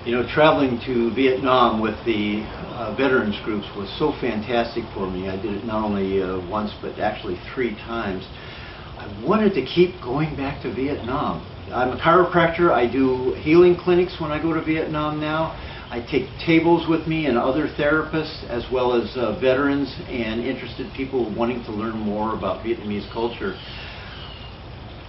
You know, traveling to Vietnam with the veterans groups was so fantastic for me. I did it not only once, but actually 3 times. I wanted to keep going back to Vietnam. I'm a chiropractor. I do healing clinics when I go to Vietnam now. I take tables with me and other therapists, as well as veterans and interested people wanting to learn more about Vietnamese culture.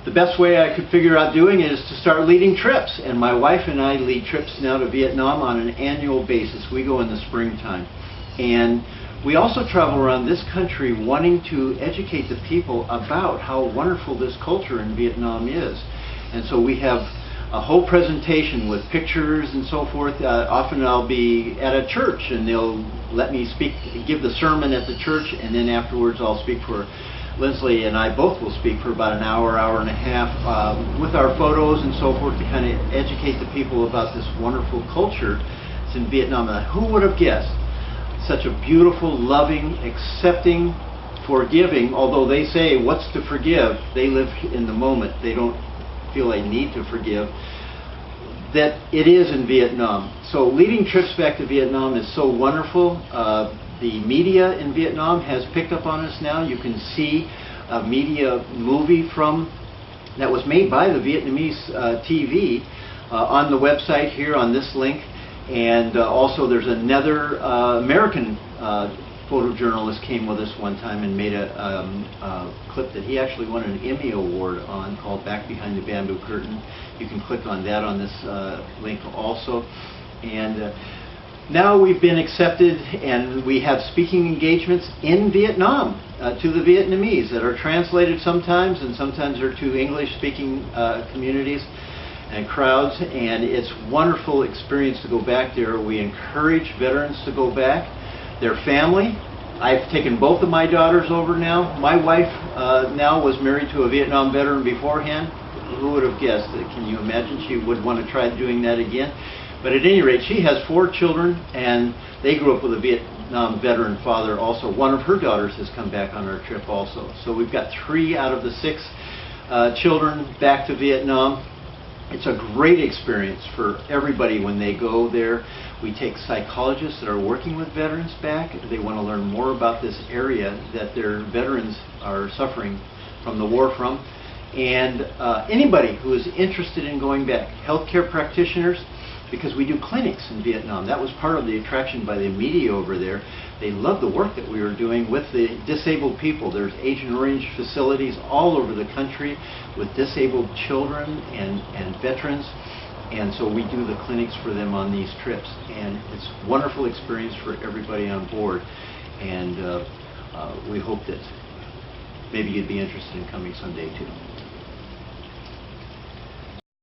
The best way I could figure out doing it is to start leading trips, and my wife and I lead trips now to Vietnam on an annual basis. We go in the springtime, and we also travel around this country wanting to educate the people about how wonderful this culture in Vietnam is. And so we have a whole presentation with pictures and so forth. Often I'll be at a church and they'll let me speak, give the sermon at the church, and then afterwards I'll speak for Lindsley, and I both will speak for about an hour, hour and a half with our photos and so forth to kind of educate the people about this wonderful culture that's in Vietnam. And who would have guessed such a beautiful, loving, accepting, forgiving, although they say what's to forgive, they live in the moment. They don't feel they need to forgive, that it is in Vietnam. So leading trips back to Vietnam is so wonderful. The media in Vietnam has picked up on us now. You can see a media movie that was made by the Vietnamese TV on the website here on this link. And also there's another American photojournalist came with us one time and made a clip that he actually won an Emmy Award on, called Back Behind the Bamboo Curtain. You can click on that on this link also. And now we've been accepted, and we have speaking engagements in Vietnam to the Vietnamese that are translated sometimes, and sometimes they're to English-speaking communities and crowds, and it's a wonderful experience to go back there. We encourage veterans to go back, their family. I've taken both of my daughters over now. My wife now was married to a Vietnam veteran beforehand. Who would have guessed? Can you imagine she would want to try doing that again? But at any rate, she has 4 children, and they grew up with a Vietnam veteran father also. One of her daughters has come back on our trip also. So we've got 3 out of the 6 children back to Vietnam. It's a great experience for everybody when they go there. We take psychologists that are working with veterans back. They want to learn more about this area that their veterans are suffering from the war from. And anybody who is interested in going back, healthcare practitioners, because we do clinics in Vietnam. That was part of the attraction by the media over there. They loved the work that we were doing with the disabled people. There's Agent Orange facilities all over the country with disabled children and veterans. And so we do the clinics for them on these trips. And it's a wonderful experience for everybody on board. And we hope that maybe you'd be interested in coming someday too.